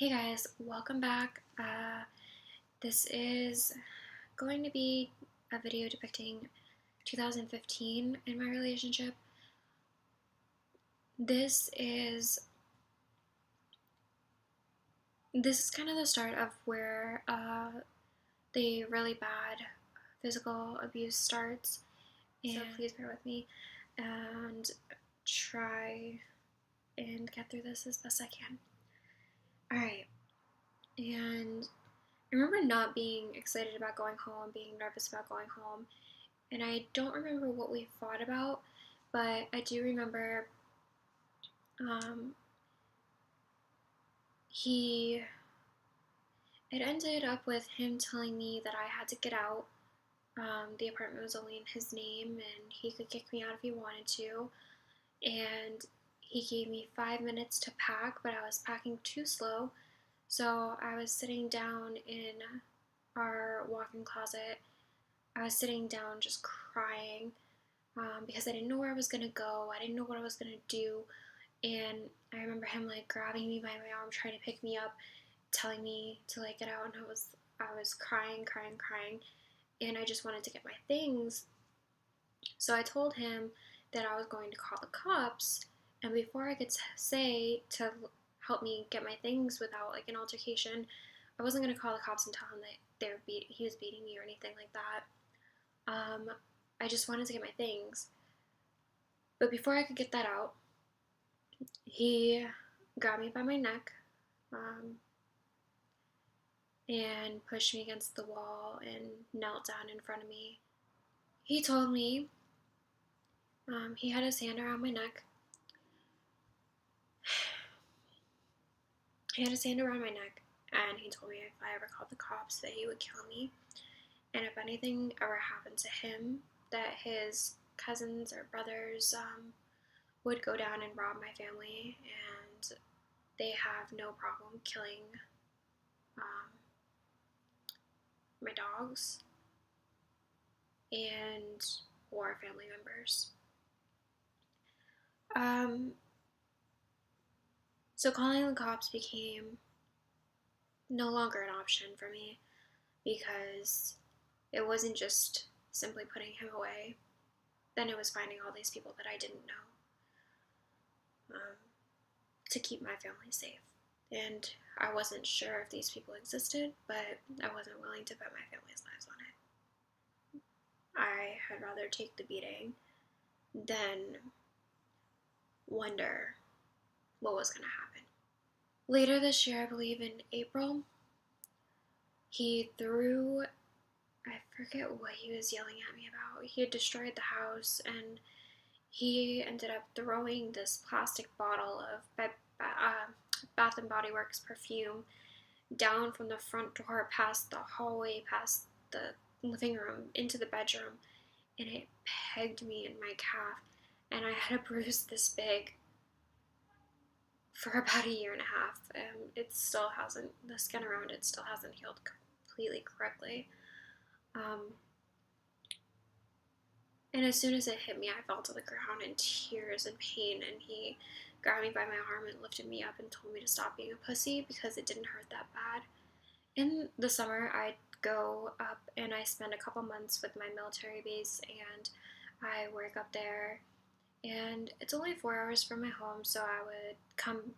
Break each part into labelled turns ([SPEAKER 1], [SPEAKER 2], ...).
[SPEAKER 1] Hey guys, welcome back. This is going to be a video depicting 2015 in my relationship. This is kind of the start of where the really bad physical abuse starts. And so please bear with me and try and get through this as best I can. Alright, and I remember not being excited about going home, being nervous about going home, and I don't remember what we fought about, but I do remember it ended up with him telling me that I had to get out. The apartment was only in his name, and he could kick me out if he wanted to, and he gave me 5 minutes to pack, but I was packing too slow. So I was sitting down in our walk-in closet. I was sitting down just crying because I didn't know where I was going to go. I didn't know what I was going to do. And I remember him like grabbing me by my arm, trying to pick me up, telling me to like get out. And I was crying. And I just wanted to get my things. So I told him that I was going to call the cops. And before I could say to help me get my things without like an altercation, I wasn't going to call the cops and tell him that he was beating me or anything like that. I just wanted to get my things. But before I could get that out, he grabbed me by my neck and pushed me against the wall and knelt down in front of me. He told me, he had his hand around my neck. He had his hand around my neck, and he told me if I ever called the cops that he would kill me. And if anything ever happened to him, that his cousins or brothers would go down and rob my family, and they have no problem killing my dogs and or family members. So calling the cops became no longer an option for me, because it wasn't just simply putting him away. Then it was finding all these people that I didn't know to keep my family safe. And I wasn't sure if these people existed, but I wasn't willing to bet my family's lives on it. I had rather take the beating than wonder what was going to happen. Later this year, I believe in April, he threw, I forget what he was yelling at me about. He had destroyed the house, and he ended up throwing this plastic bottle of Bath and Body Works perfume down from the front door, past the hallway, past the living room, into the bedroom, and it pegged me in my calf, and I had a bruise this big for about a year and a half. It still hasn't, the skin around it still hasn't healed completely correctly. And as soon as it hit me, I fell to the ground in tears and pain, and he grabbed me by my arm and lifted me up and told me to stop being a pussy because it didn't hurt that bad. In the summer, I'd go up and I spend a couple months with my military base, and I work up there, and it's only 4 hours from my home, so I would come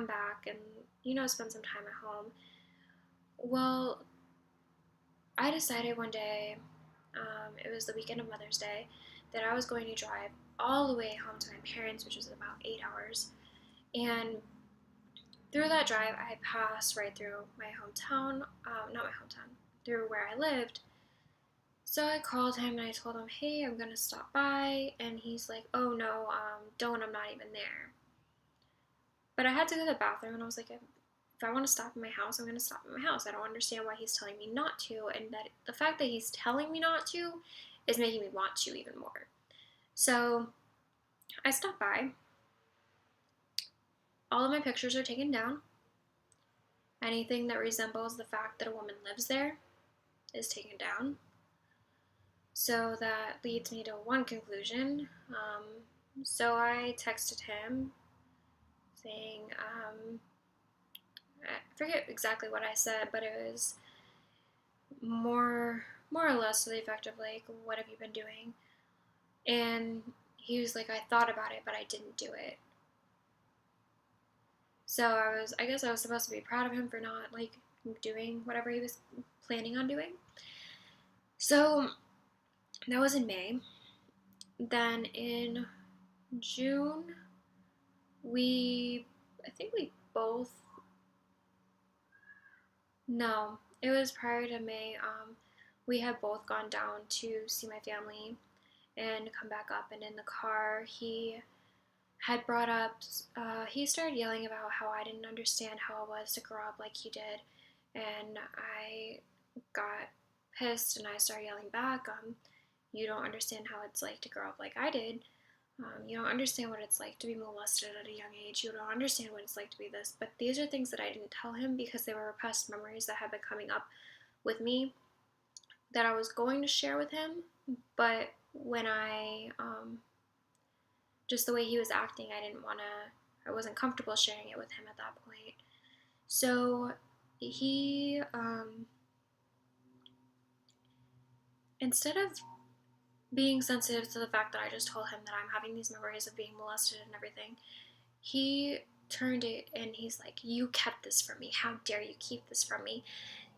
[SPEAKER 1] back and, spend some time at home. Well, I decided one day, it was the weekend of Mother's Day, that I was going to drive all the way home to my parents, which was about 8 hours. And through that drive, I passed right through my hometown, not my hometown, through where I lived. So I called him and I told him, hey, I'm going to stop by. And he's like, oh no, don't, I'm not even there. But I had to go to the bathroom, and I was like, if I want to stop in my house, I'm going to stop in my house. I don't understand why he's telling me not to, and that the fact that he's telling me not to is making me want to even more. So I stopped by. All of my pictures are taken down. Anything that resembles the fact that a woman lives there is taken down. So that leads me to one conclusion. So I texted him saying, forget exactly what I said, but it was more or less to the effect of like, what have you been doing? And he was like, I thought about it, but I didn't do it. So I guess I was supposed to be proud of him for not like doing whatever he was planning on doing. So that was in May. Then in June, I think we both, no, it was prior to May. We had both gone down to see my family and come back up. And in the car, he had brought up, he started yelling about how I didn't understand how it was to grow up like he did. And I got pissed and I started yelling back, you don't understand how it's like to grow up like I did. You don't understand what it's like to be molested at a young age. You don't understand what it's like to be this. But these are things that I didn't tell him because they were repressed memories that had been coming up with me that I was going to share with him. But when just the way he was acting, I wasn't comfortable sharing it with him at that point. So he, instead of being sensitive to the fact that I just told him that I'm having these memories of being molested and everything, he turned it and he's like, you kept this from me. How dare you keep this from me?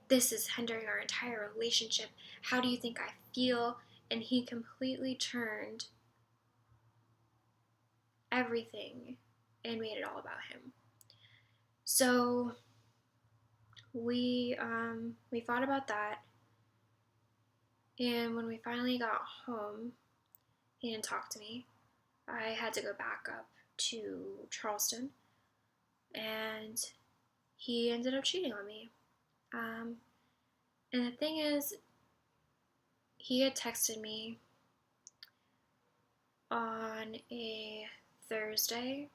[SPEAKER 1] This is hindering our entire relationship. How do you think I feel? And he completely turned everything and made it all about him. So we fought about that. And when we finally got home, he didn't talk to me. I had to go back up to Charleston, and he ended up cheating on me. And the thing is, he had texted me on a Thursday.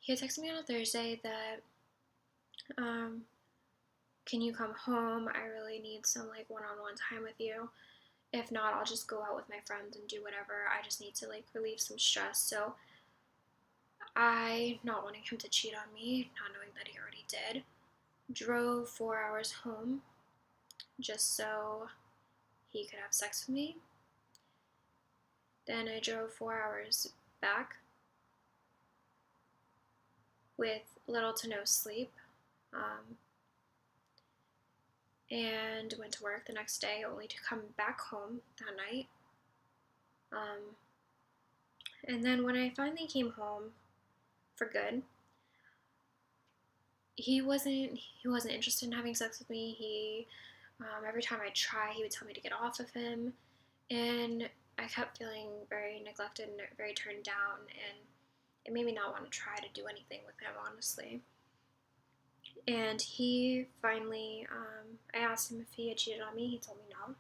[SPEAKER 1] He had texted me on a Thursday that, can you come home? I really need some like one-on-one time with you. If not, I'll just go out with my friends and do whatever. I just need to like relieve some stress. So I, not wanting him to cheat on me, not knowing that he already did, drove 4 hours home just so he could have sex with me. Then I drove 4 hours back with little to no sleep, and went to work the next day only to come back home that night. And then when I finally came home for good, he wasn't interested in having sex with me. He every time I try, he would tell me to get off of him, and I kept feeling very neglected and very turned down, and it made me not want to try to do anything with him, honestly. And he finally, I asked him if he had cheated on me. He told me no.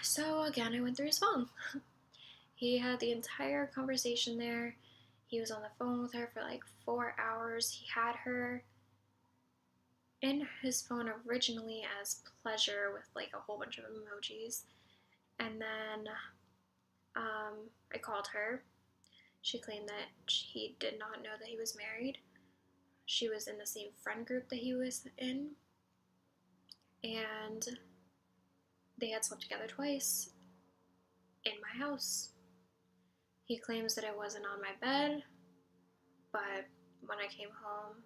[SPEAKER 1] So again, I went through his phone. He had the entire conversation there. He was on the phone with her for like 4 hours. He had her in his phone originally as pleasure with like a whole bunch of emojis. And then I called her. She claimed that he did not know that he was married. She was in the same friend group that he was in. And they had slept together twice in my house. He claims that it wasn't on my bed, but when I came home,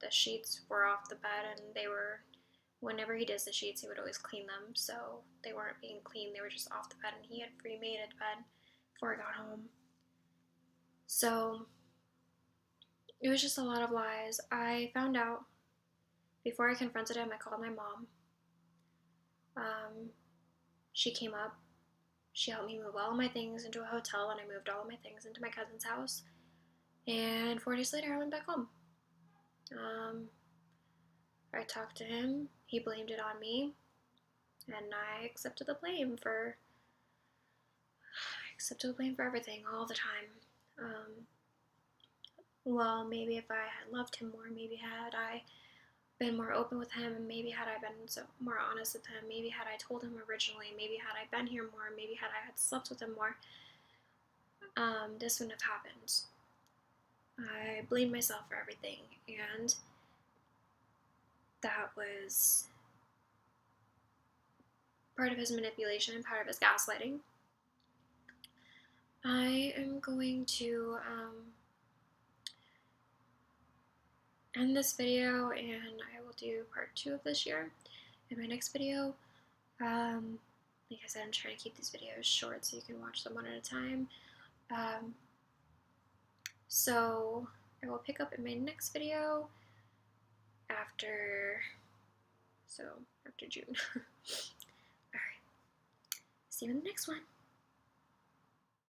[SPEAKER 1] the sheets were off the bed, and whenever he does the sheets, he would always clean them, so they weren't being cleaned, they were just off the bed, and he had remade a bed before I got home. So it was just a lot of lies. I found out, before I confronted him, I called my mom. She came up. She helped me move all of my things into a hotel, and I moved all of my things into my cousin's house. And 4 days later, I went back home. I talked to him. He blamed it on me, and I accepted the blame for everything all the time. Well, maybe if I had loved him more, maybe had I been more open with him, and maybe had I been more honest with him, maybe had I told him originally, maybe had I been here more, maybe had I had slept with him more, this wouldn't have happened. I blamed myself for everything, and that was part of his manipulation, part of his gaslighting. I am going to end this video, and I will do part 2 of this year in my next video. Like I said, I'm trying to keep these videos short so you can watch them one at a time. So I will pick up in my next video after June. Alright, see you in the next one.